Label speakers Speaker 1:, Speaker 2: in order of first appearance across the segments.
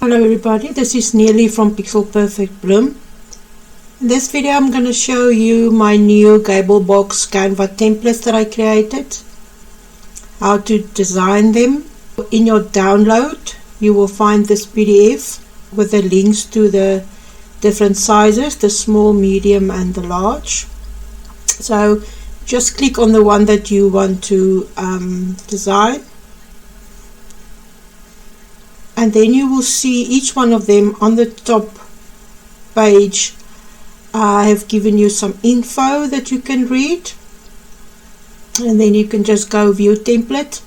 Speaker 1: Hello everybody, this is Nearly from Pixel Perfect Bloom. In this video I'm going to show you my new Gable box Canva templates that I created, how to design them. In your download you will find this PDF with the links to the different sizes, the small, medium and the large. So just click on the one that you want to design. And then you will see each one of them on the top page. I have given you some info that you can read, and then you can just go view template.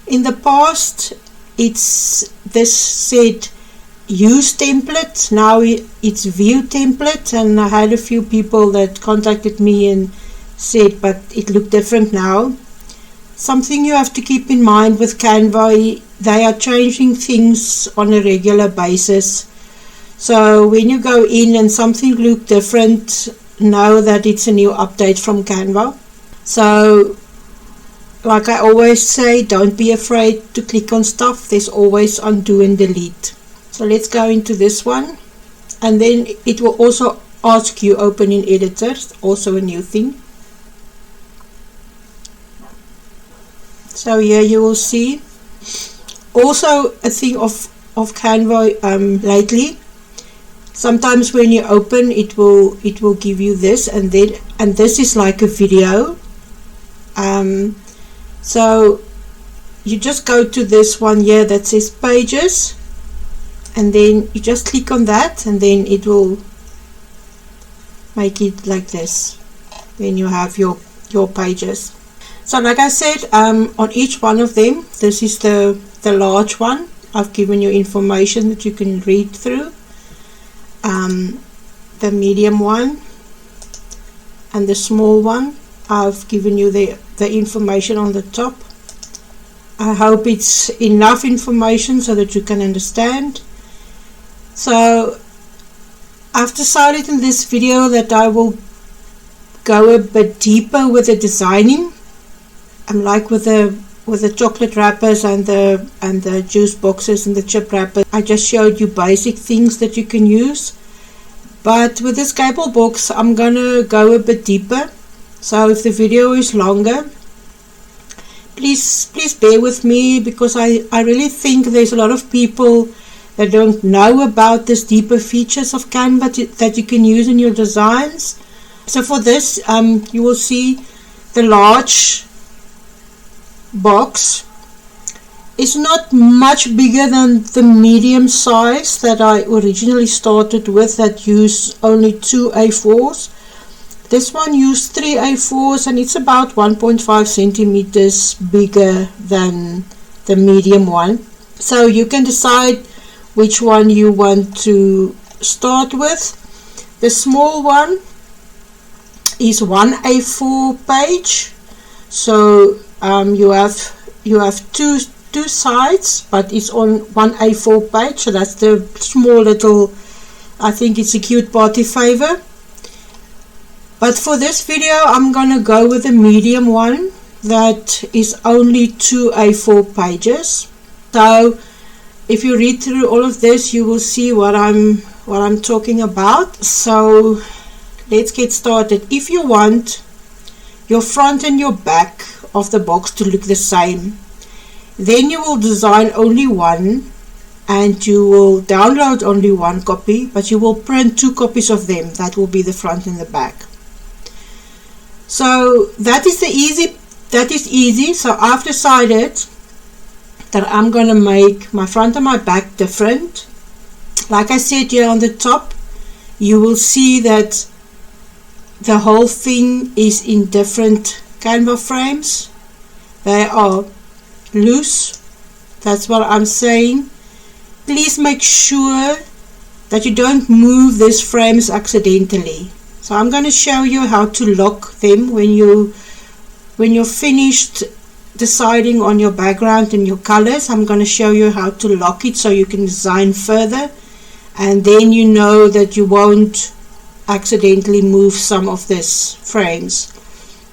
Speaker 1: In the past this said use template, now it's view template, and I had a few people that contacted me and said but it looked different now. Something you have to keep in mind with Canva, they are changing things on a regular basis. So when you go in and something look different, know that it's a new update from Canva. So like I always say, don't be afraid to click on stuff. There's always undo and delete. So let's go into this one, and then it will also ask you open in editor, also a new thing. So here you will see also a thing of Canva lately. Sometimes when you open it will give you this, and this is like a video. So you just go to this one here that says pages, and then you just click on that, and then it will make it like this. Then you have your pages. So like I said, on each one of them, this is the large one. I've given you information that you can read through. The medium one and the small one, I've given you the information on the top. I hope it's enough information so that you can understand. So I've decided in this video that I will go a bit deeper with the designing. I'm like with the chocolate wrappers and the juice boxes and the chip wrappers. I just showed you basic things that you can use. But with this Gable box, I'm gonna go a bit deeper. So if the video is longer, please bear with me, because I really think there's a lot of people that don't know about this deeper features of Canva that you can use in your designs. So for this, you will see the large box is not much bigger than the medium size that I originally started with, that used only 2 A4s. This one used 3 A4s, and it's about 1.5 centimeters bigger than the medium one. So you can decide which one you want to start with. The small one is 1 A4 page. So you have two sides, but it's on 1 A4 page. So that's the small little, I think it's a cute party favor. But for this video I'm gonna go with the medium one that is only 2 A4 pages. So if you read through all of this, you will see what I'm talking about. So let's get started. If you want your front and your back of the box to look the same, then you will design only one, and you will download only one copy, but you will print 2 copies of them. That will be the front and the back. So that is easy. So I've decided that I'm going to make my front and my back different. Like I said here on the top, you will see that the whole thing is in different Canva frames. They are loose. That's what I'm saying. Please make sure that you don't move these frames accidentally. So I'm going to show you how to lock them when you're finished deciding on your background and your colors. I'm going to show you how to lock it so you can design further, and then you know that you won't accidentally move some of these frames.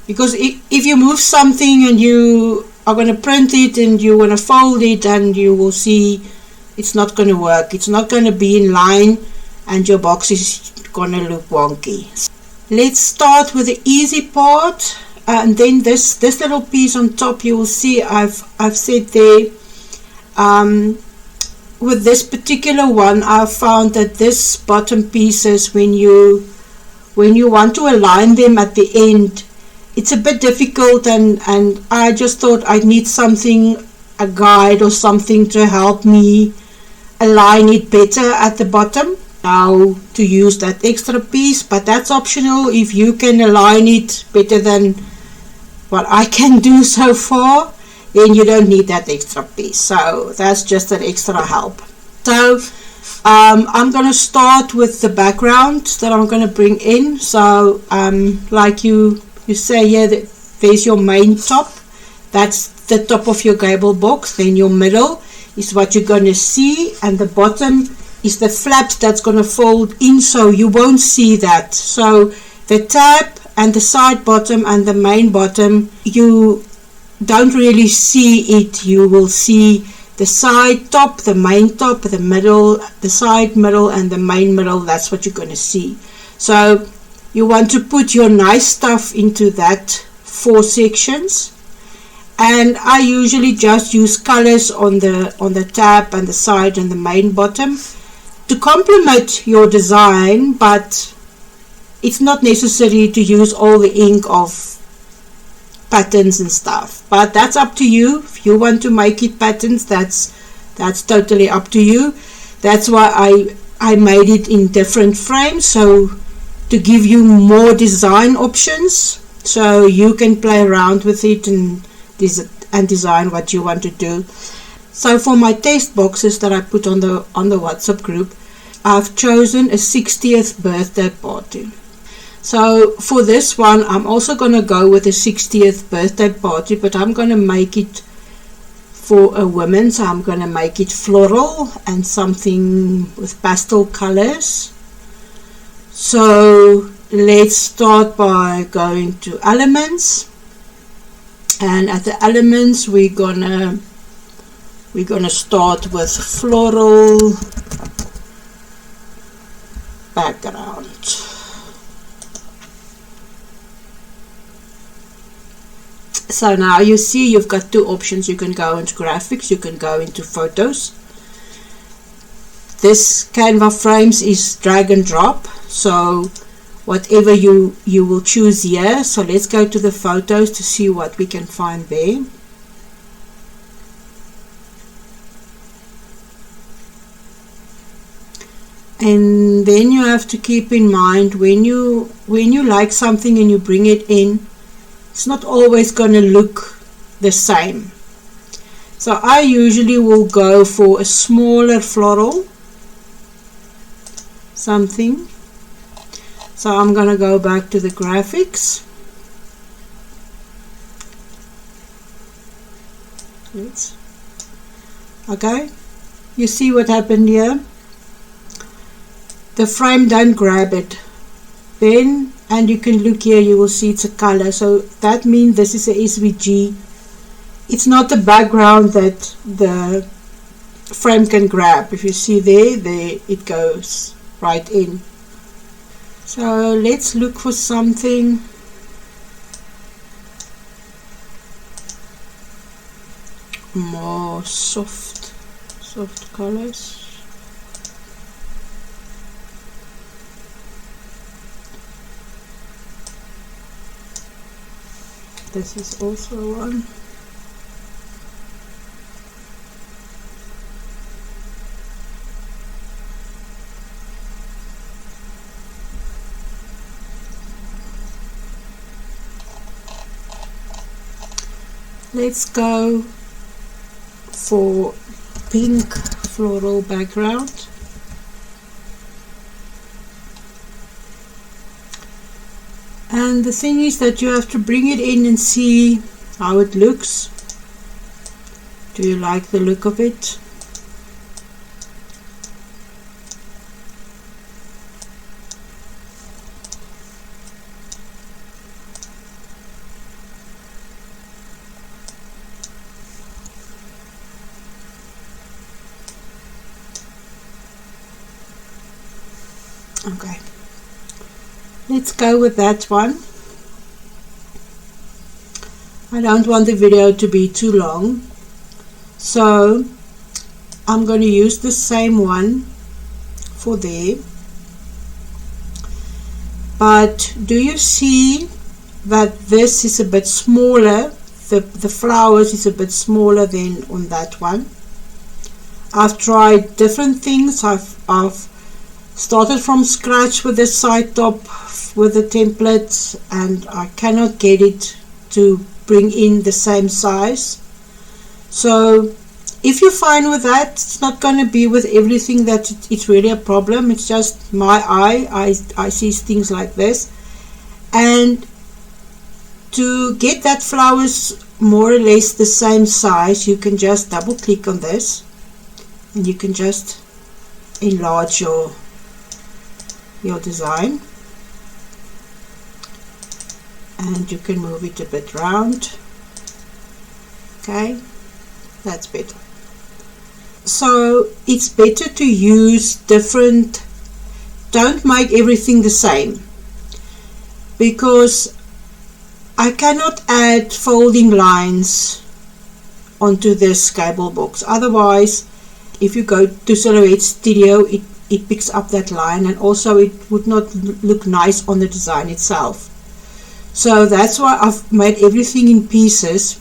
Speaker 1: Because if you move something and you are going to print it and you want to fold it, and you will see it's not going to work. It's not going to be in line and your box is going to look wonky. Let's start with the easy part, and then this little piece on top, you will see I've said there, with this particular one, I found that this bottom pieces, when you want to align them at the end, it's a bit difficult, and I just thought I'd need something, a guide or something to help me align it better at the bottom. Now to use that extra piece, but that's optional. If you can align it better than what I can do so far, then you don't need that extra piece. So that's just an extra help. So I'm going to start with the background that I'm going to bring in. So like you say here, that there's your main top. That's the top of your Gable box. Then your middle is what you're going to see, and the bottom is the flaps that's going to fold in, so you won't see that. So the tab and the side bottom and the main bottom, you don't really see it. You will see the side top, the main top, the middle, the side middle, and the main middle. That's what you're going to see. So you want to put your nice stuff into that 4 sections, and I usually just use colors on the tab and the side and the main bottom to complement your design, but it's not necessary to use all the ink of patterns and stuff, but that's up to you. If you want to make it patterns, that's totally up to you. That's why I made it in different frames, so to give you more design options, so you can play around with it and design what you want to do. So for my test boxes that I put on the WhatsApp group, I've chosen a 60th birthday party. So for this one, I'm also going to go with a 60th birthday party, but I'm going to make it for a woman. So I'm going to make it floral and something with pastel colors. So let's start by going to elements, and at the elements we're gonna start with floral background. So now you see you've got 2 options. You can go into graphics, you can go into photos. This Canva frames is drag and drop, so whatever you will choose here. So let's go to the photos to see what we can find there. And then you have to keep in mind, when you like something and you bring it in, it's not always going to look the same. So I usually will go for a smaller floral something. So I'm going to go back to the graphics. Okay, you see what happened here? The frame don't grab it. Then, and you can look here, you will see it's a color. So that means this is a SVG. It's not the background that the frame can grab. If you see there it goes right in. So let's look for something more soft colors. This is also one. Let's go for pink floral background. And the thing is that you have to bring it in and see how it looks. Do you like the look of it? Okay, let's go with that one. I don't want the video to be too long, so I'm going to use the same one for there. But do you see that this is a bit smaller? The flowers is a bit smaller than on that one. I've tried different things. I've started from scratch with the side top with the templates, and I cannot get it to bring in the same size. So if you're fine with that, it's not going to be with everything that it's really a problem. It's just my eye. I see things like this. And to get that flowers more or less the same size, you can just double click on this and you can just enlarge your design, and you can move it a bit round. Okay, that's better. So it's better to use different, don't make everything the same, because I cannot add folding lines onto this Gable box. Otherwise, if you go to Silhouette Studio, it picks up that line, and also it would not look nice on the design itself. So that's why I've made everything in pieces.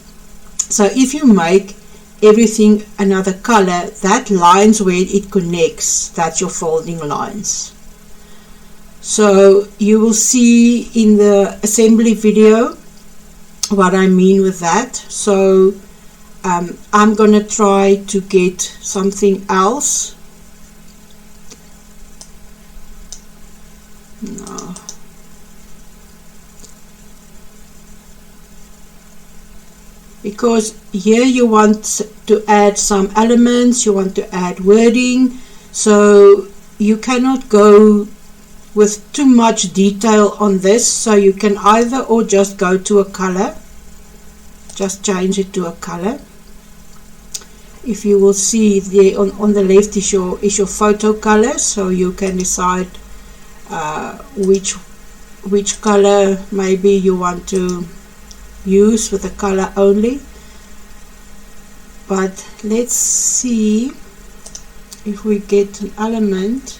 Speaker 1: So if you make everything another color, that lines where it connects, that's your folding lines. So you will see in the assembly video what I mean with that. So I'm gonna try to get something else. No. Because here you want to add some elements, you want to add wording, so you cannot go with too much detail on this. So you can either or just go to a color, just change it to a color. If you will see there on the left is your photo color, so you can decide which color maybe you want to use with the color only. But let's see if we get an element,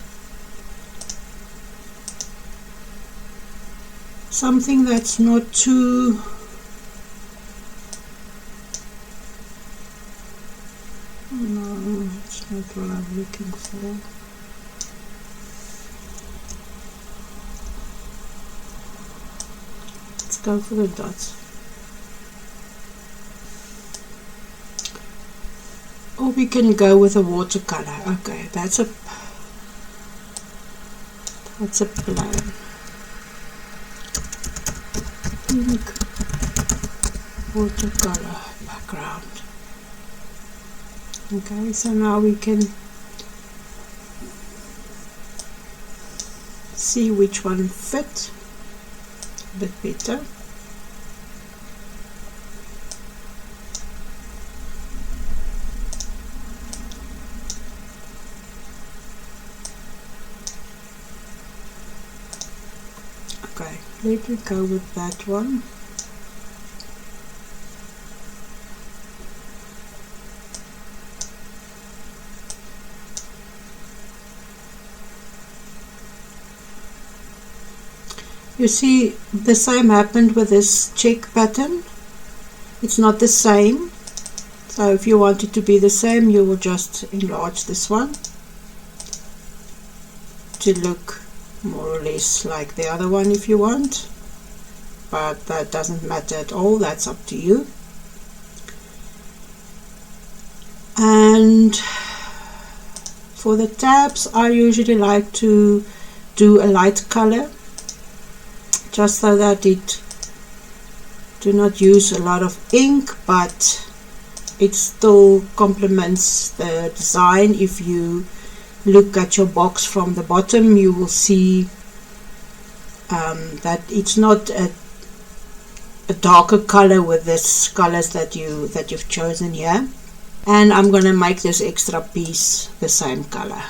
Speaker 1: something that's not too no, it's not what I'm looking for. Let's go for the dots. Or we can go with a watercolor. Okay, that's a plan. Pink watercolor background. Okay, so now we can see which one fits a bit better. Okay, let me go with that one. You see, the same happened with this check pattern. It's not the same. So if you want it to be the same, you will just enlarge this one to look more or less like the other one if you want. But that doesn't matter at all. That's up to you. And for the tabs, I usually like to do a light color, just so that it do not use a lot of ink, but it still complements the design. If you look at your box from the bottom, you will see that it's not a darker color with this colors that you've chosen here. And I'm gonna make this extra piece the same color.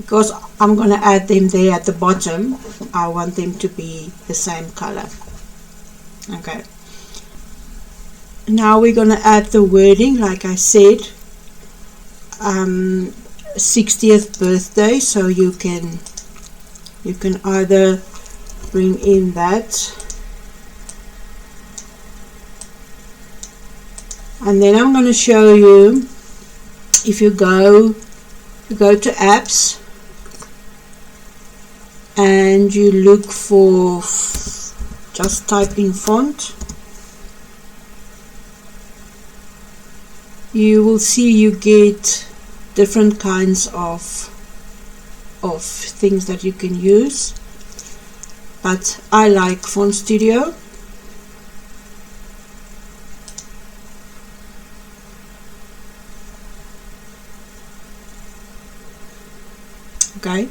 Speaker 1: because I'm going to add them there at the bottom, I want them to be the same color. Okay, now we're going to add the wording, like I said, 60th birthday, so you can either bring in that, and then I'm going to show you, if you go to apps and you look for, just type in font, you will see you get different kinds of things that you can use, but I like Font Studio. Okay,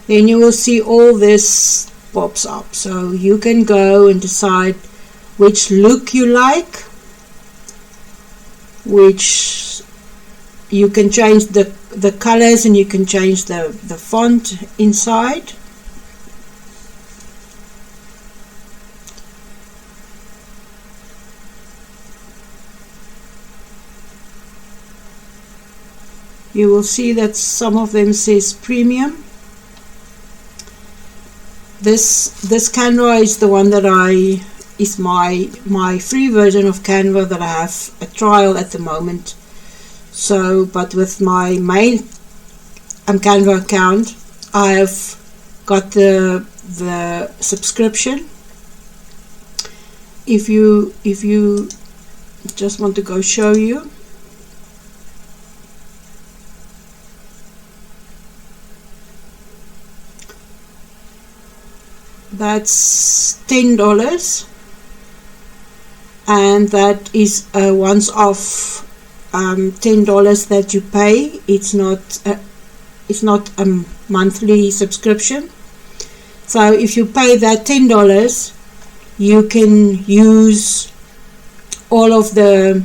Speaker 1: then you will see all this pops up, so you can go and decide which look you like, which you can change the colors, and you can change the font inside. You will see that some of them says premium. This Canva is the one that is my free version of Canva that I have a trial at the moment. So, but with my main Canva account, I have got the subscription. If you just want to go show you, that's $10, and that is a once-off $10 that you pay. It's not a monthly subscription. So if you pay that $10, you can use all of the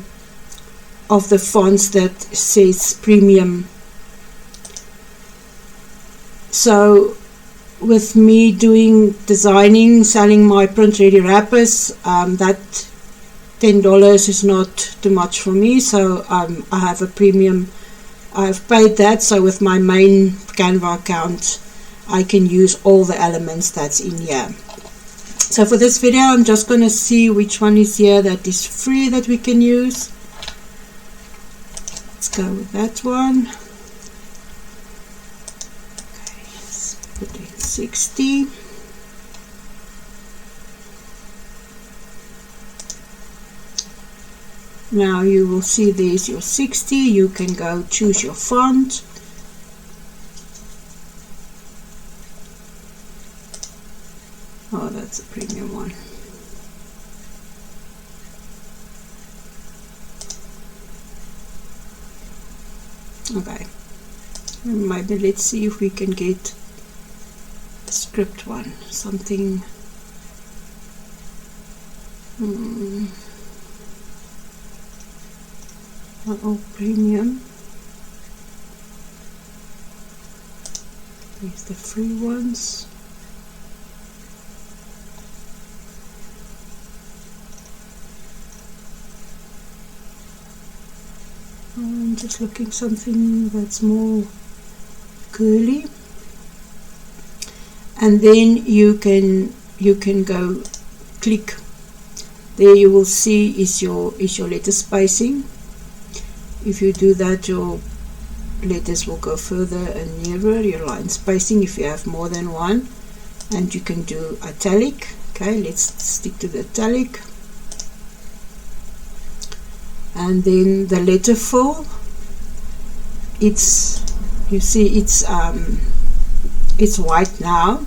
Speaker 1: fonts that says premium. So with me designing, selling my print ready wrappers, that $10 is not too much for me, so I have a premium. I've paid that, so with my main Canva account I can use all the elements that's in here. So for this video I'm just going to see which one is here that is free that we can use. Let's go with that one. Okay, let's put in 60. Now you will see there's your 60. You can go choose your font. Oh, that's a premium one. Okay, maybe let's see if we can get a script one, something. Not all premium. There's the free ones. I'm just looking something that's more curly, and then you can go click there. You will see is your letter spacing. If you do that, your letters will go further and nearer. Your line spacing if you have more than one, and you can do italic. Okay, let's stick to the italic. And then the letter fill, it's, you see it's white now,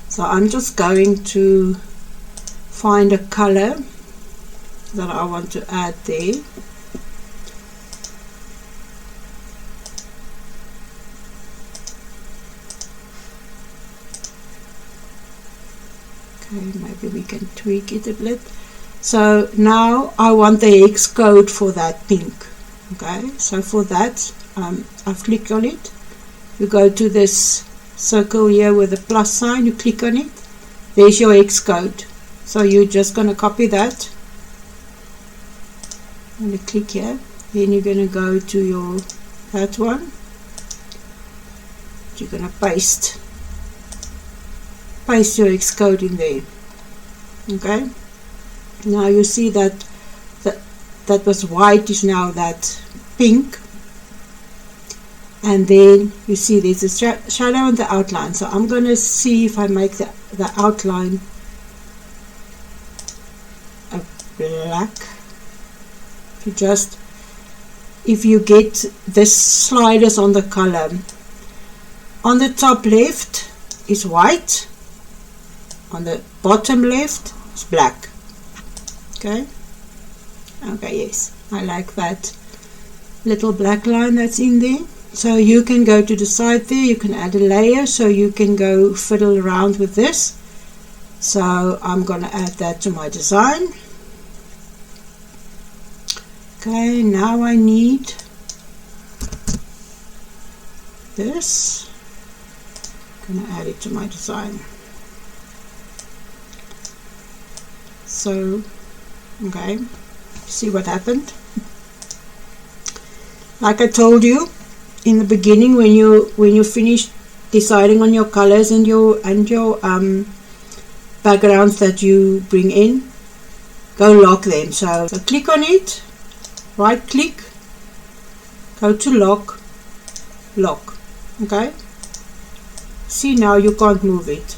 Speaker 1: so I'm just going to find a color that I want to add there. Okay, maybe we can tweak it a bit. So now I want the hex code for that pink. Okay, so for that I've clicked on it, you go to this circle here with a plus sign, you click on it, there's your hex code. So you're just going to copy that. I'm going to click here, then you're going to go to your that one, you're going to paste your hex code in there. Okay, now you see that that was white is now that pink, and then you see there's a shadow on the outline. So I'm going to see if I make the outline a black. If you get this sliders on the column, on the top left is white, on the bottom left is black. Okay, yes, I like that little black line that's in there. So you can go to the side there, you can add a layer, so you can go fiddle around with this. So I'm going to add that to my design. Okay, now I need this. I'm going to add it to my design. So, okay, see what happened. Like I told you in the beginning, when you finish deciding on your colors and your backgrounds that you bring in, go lock them. So click on it, right click, go to lock. Okay, see, now you can't move it.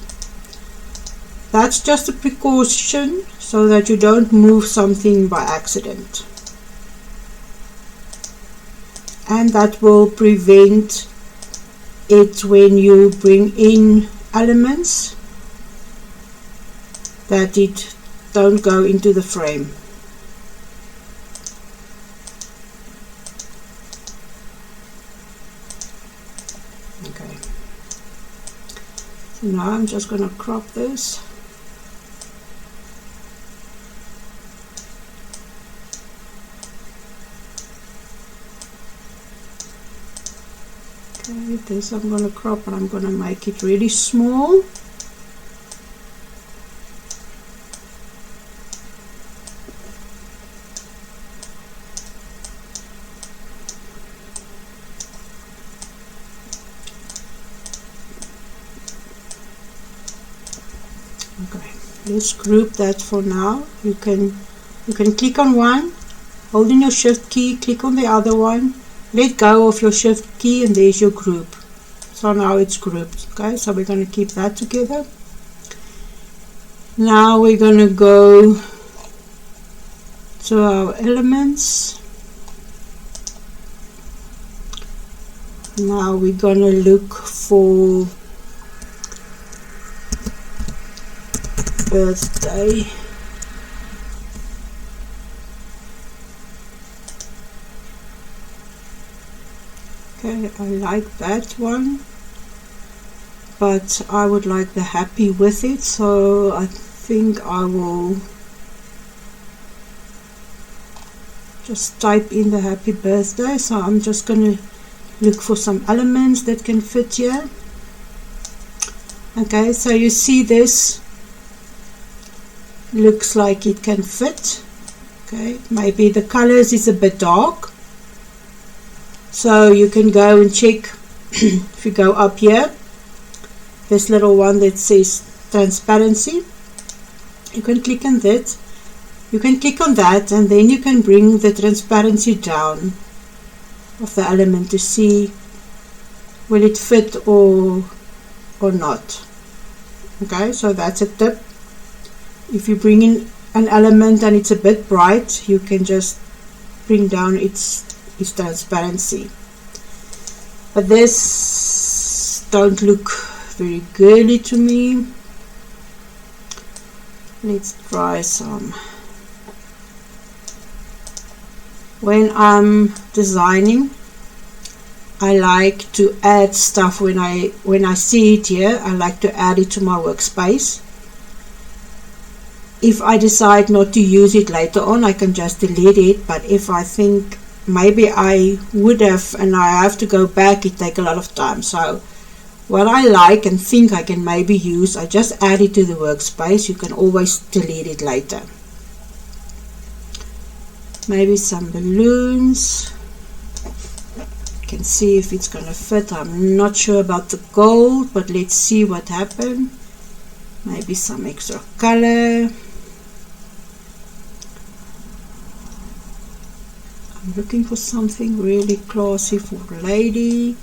Speaker 1: That's just a precaution so that you don't move something by accident, and that will prevent it when you bring in elements that it don't go into the frame. Okay, so now I'm just going to crop this. Okay, this I'm going to crop, and I'm going to make it really small. Okay, let's group that for now. You can click on one, holding your shift key, click on the other one, let go of your shift key, and there's your group. So now it's grouped. Okay, so we're going to keep that together. Now we're going to go to our elements. Now we're going to look for birthday. Okay, I like that one, but I would like the happy with it, so I think I will just type in the happy birthday. So I'm just going to look for some elements that can fit here. Okay, so you see this looks like it can fit. Okay, maybe the colors is a bit dark, so you can go and check. If you go up here, this little one that says transparency, you can click on that. You can click on that, and then you can bring the transparency down of the element to see will it fit or not. Okay, so that's a tip. If you bring in an element and it's a bit bright, you can just bring down its transparency. But this don't look very girly to me. Let's try some. When I'm designing, I like to add stuff when I see it here. I like to add it to my workspace. If I decide not to use it later on, I can just delete it. But if I think maybe I would have, and I have to go back, it take a lot of time. So what I like and think I can maybe use, I just add it to the workspace. You can always delete it later. Maybe some balloons. You can see if it's gonna fit. I'm not sure about the gold, but let's see what happened. Maybe some extra color. I'm looking for something really classy for a lady.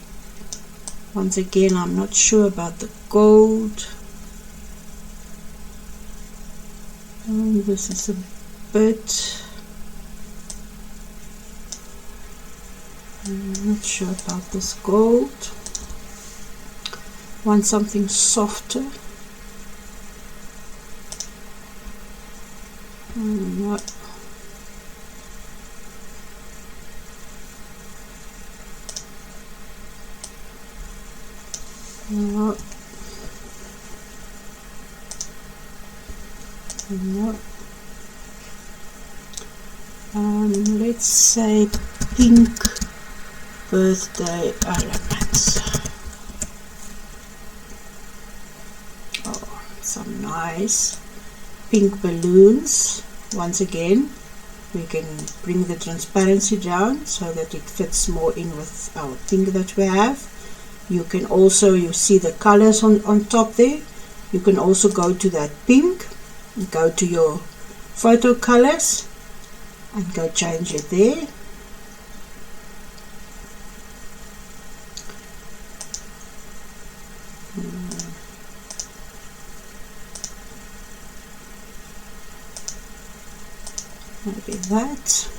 Speaker 1: Once again, I'm not sure about the gold. This is a bit... I'm not sure about this gold. Want something softer. What? No. No. Let's say pink birthday elements. Oh, some nice pink balloons. Once again, we can bring the transparency down so that it fits more in with our pink that we have. You can also, you see the colors on top there. You can also go to that pink, go to your photo colors and go change it there. Maybe that.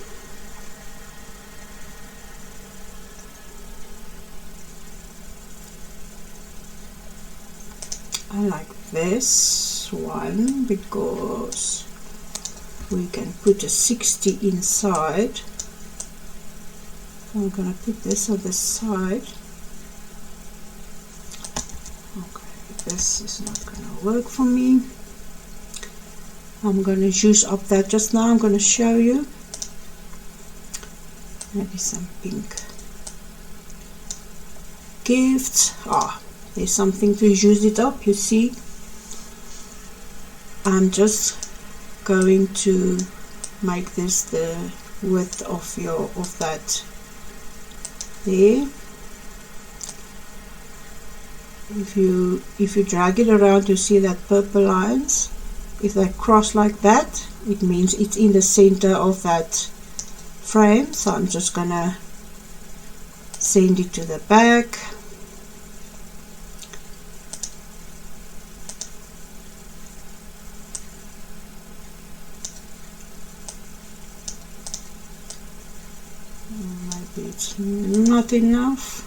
Speaker 1: I like this one because we can put a 60 inside. I'm going to put this on the side. Okay, this is not going to work for me. I'm going to use up that just now. I'm going to show you. Maybe some pink gifts. There's something to use it up, you see. I'm just going to make this the width of that there. If you drag it around, you see that purple lines. If they cross like that, it means it's in the center of that frame. So I'm just gonna send it to the back. Maybe it's not enough.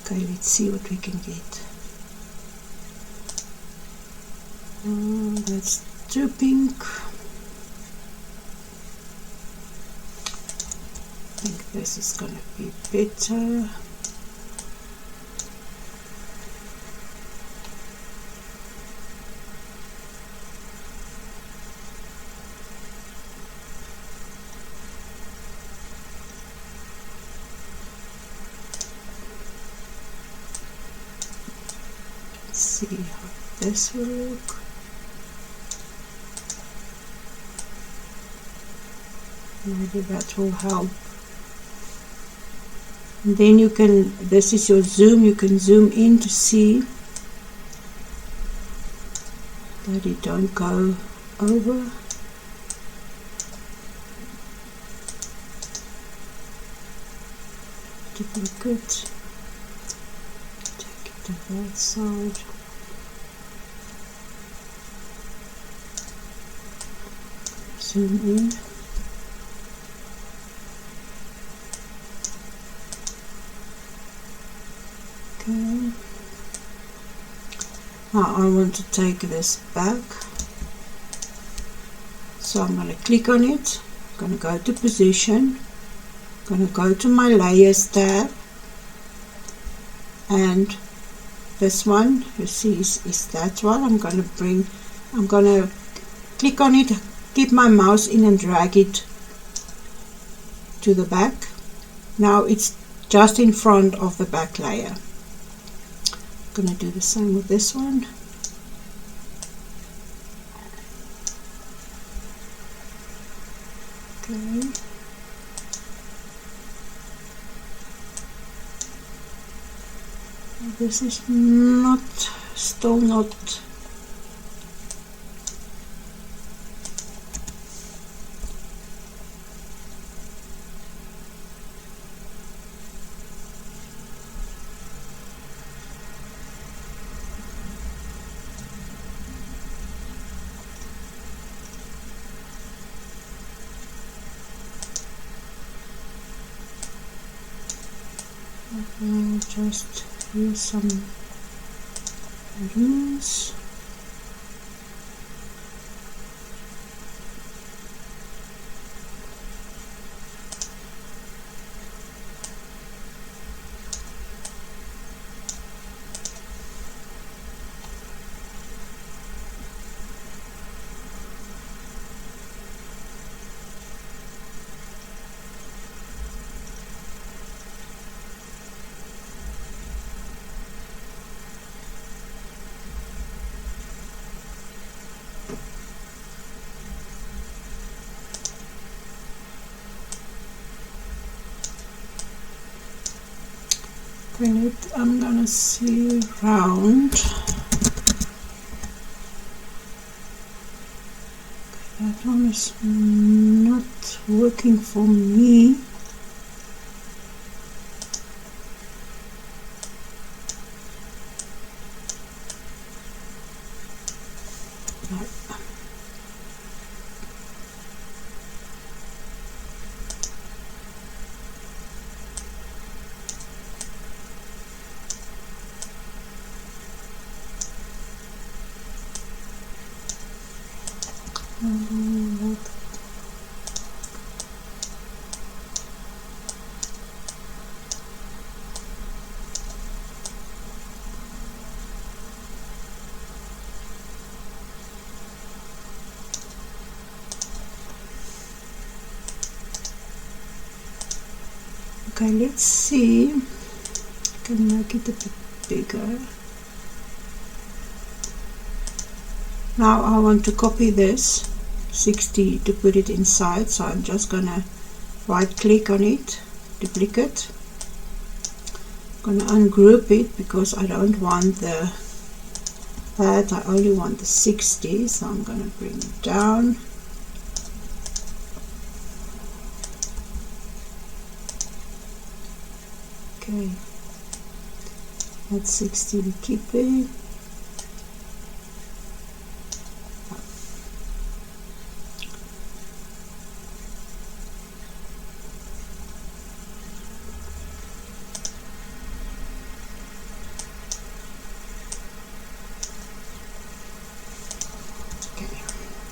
Speaker 1: Okay, let's see what we can get. That's too pink. I think this is going to be better. Let's see how this will look. Maybe that will help. And then you can, this is your zoom, you can zoom in to see that it don't go over. Duplicate, take it to that side. Zoom in. Okay. Now I want to take this back. So I'm going to click on it. I'm going to go to position. I'm going to go to my layers tab. And this one, you see, is that one. I'm going to click on it, keep my mouse in and drag it to the back. Now it's just in front of the back layer. I'm going to do the same with this one. Okay. This is still not just use some balloons. I'm gonna see round. That one is not working for me. Okay, let's see. I can make it a bit bigger. Now I want to copy this 60 to put it inside, so I'm just gonna right click on it, duplicate. I'm gonna ungroup it because I don't want that, I only want the 60, so I'm gonna bring it down. Okay, that's 60, we keep it.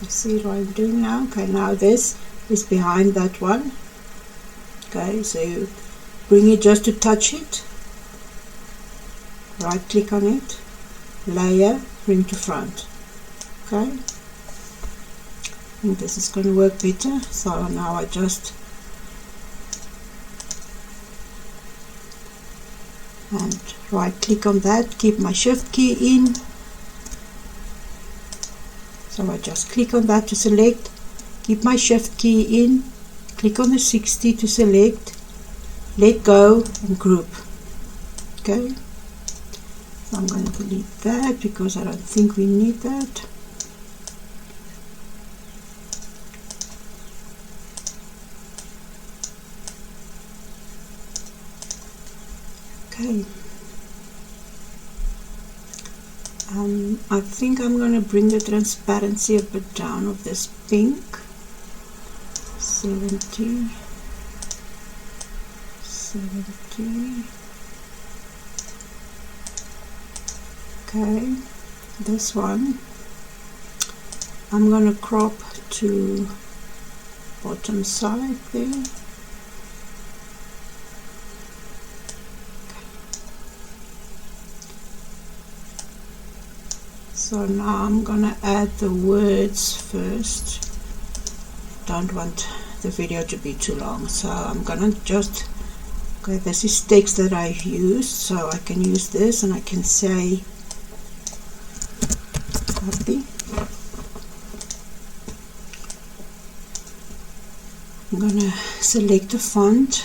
Speaker 1: You see what I'm doing now? Okay, now this is behind that one. Okay, so you bring it just to touch it, right click on it, layer, bring to front. Okay, I think this is going to work better, so now I just right click on that, keep my shift key in, so I just click on that to select, keep my shift key in, click on the 60 to select, let go and group. Okay, so I'm going to delete that because I don't think we need that. Okay, I think I'm going to bring the transparency a bit down of this pink. 70. Okay, this one I'm gonna crop to bottom side there. Okay. So now I'm gonna add the words first. Don't want the video to be too long, so I'm gonna just Okay, this is text that I've used, so I can use this and I can say happy. I'm gonna select a font,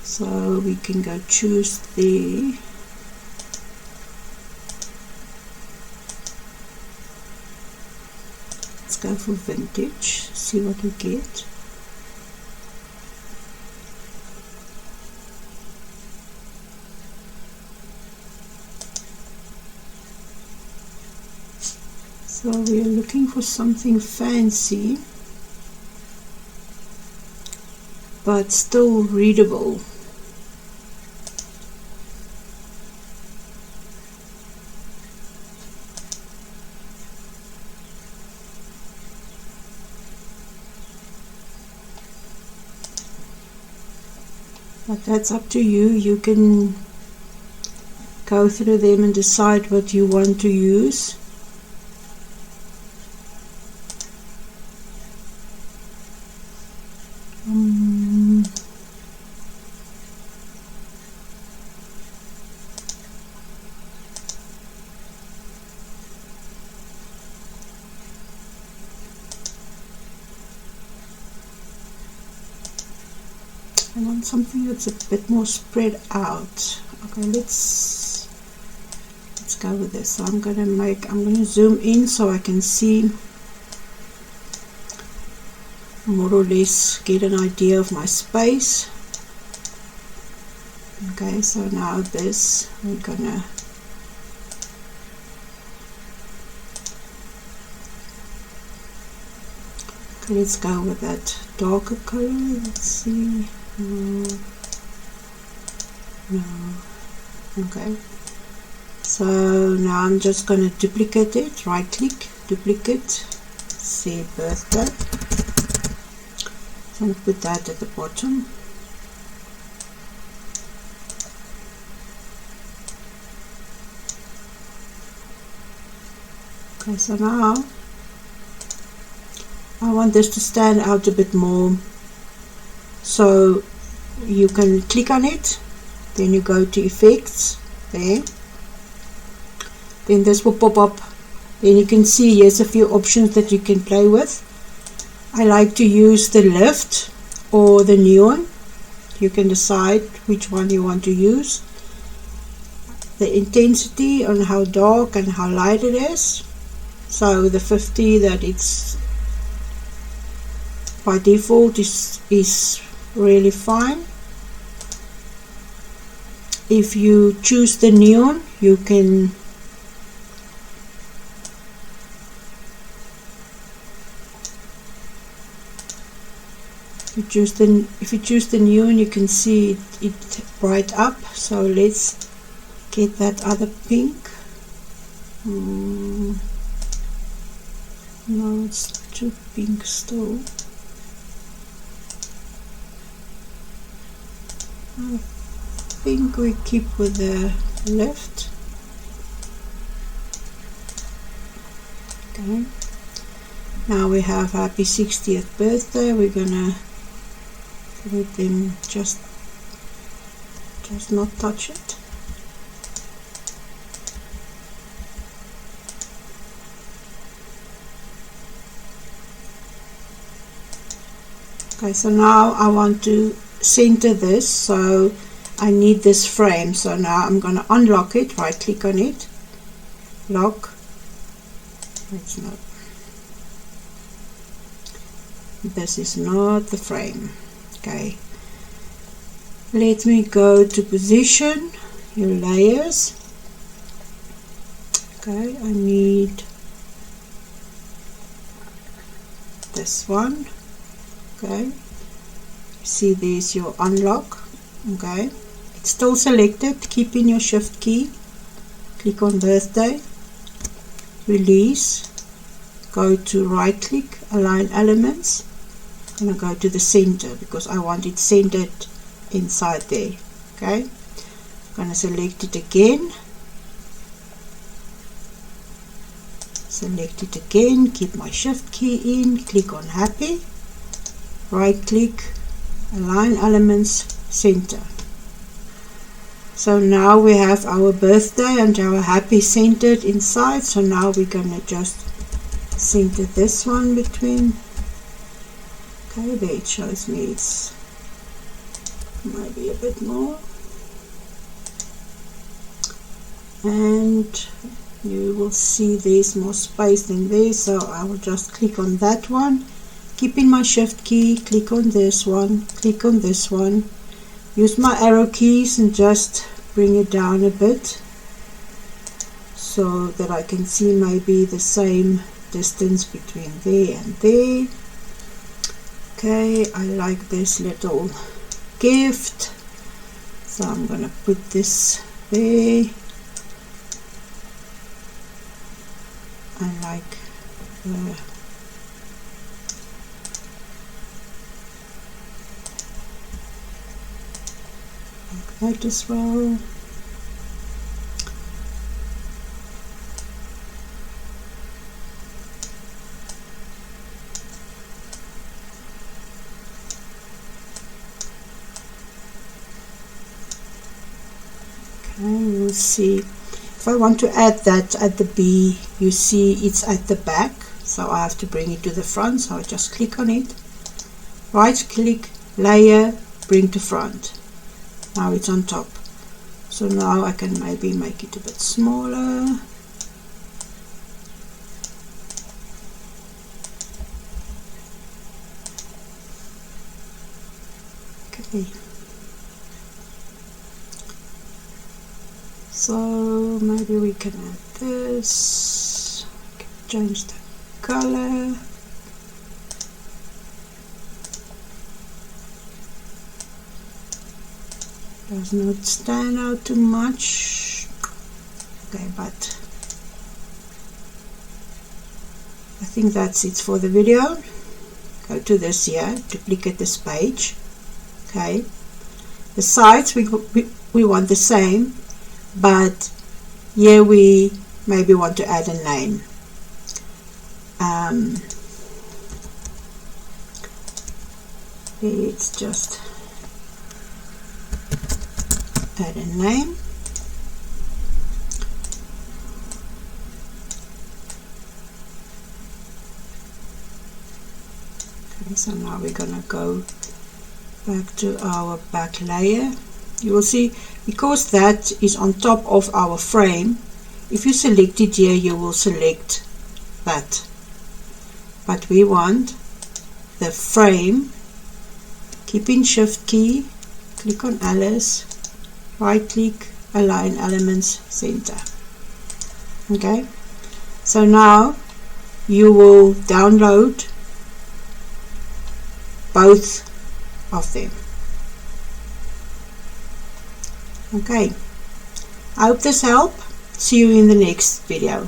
Speaker 1: so we can go choose the let's go for vintage, see what we get. So we are looking for something fancy but still readable. But that's up to you. You can go through them and decide what you want to use. I want something that's a bit more spread out. Okay, let's go with this. So I'm gonna zoom in so I can see more or less, get an idea of my space. Okay, so now this we're gonna okay, let's go with that darker color. Let's see. No. Okay, so now I'm just going to duplicate it, right click, duplicate, say birthday. So I'm going to put that at the bottom. Okay, so now I want this to stand out a bit more. So you can click on it, then you go to effects, there, then this will pop up, then you can see here's a few options that you can play with. I like to use the lift or the neon. You can decide which one you want to use. The intensity on how dark and how light it is. So the 50 that it's by default is really fine. If you choose the neon, you can if you choose the neon, you can see it bright up. So let's get that other pink. No, it's too pink still. I think we keep with the left. Okay. Now we have happy 60th birthday. We're gonna let them just not touch it. Okay, so now I want to center this, so I need this frame. So now I'm going to unlock it, right click on it, lock. It's not, this is not the frame. Okay, let me go to position, your layers. Okay, I need this one. Okay, see there's your unlock. Okay, it's still selected. Keep in your shift key, click on birthday, release, go to right click, align elements. I'm going to go to the center because I want it centered inside there. Okay, I'm going to select it again, select it again, keep my shift key in, click on happy, right click, align elements, center. So now we have our birthday and our happy centered inside. So now we're going to just center this one between. Okay, there it shows me it's maybe a bit more. And you will see there's more space than there, so I will just click on that one, keeping my shift key, click on this one, click on this one, use my arrow keys and just bring it down a bit so that I can see maybe the same distance between there and there. Okay, I like this little gift, so I'm gonna put this there. I like that as well. Okay, you'll see if I want to add that at the B, you see it's at the back, so I have to bring it to the front. So I just click on it, right click, layer, bring to front. Now it's on top. So now I can maybe make it a bit smaller. Okay. So maybe we can add this, change the color. Does not stand out too much. Okay, but I think that's it for the video. Go to this here, duplicate this page. Okay, the sides we want the same, but here we maybe want to add a name. It's just add a name. Okay, so now we're gonna go back to our back layer. You will see, because that is on top of our frame, if you select it here, you will select that. But we want the frame, keeping shift key, click on Alice, right click, align elements, center. Okay, so now you will download both of them. Okay, I hope this helped. See you in the next video.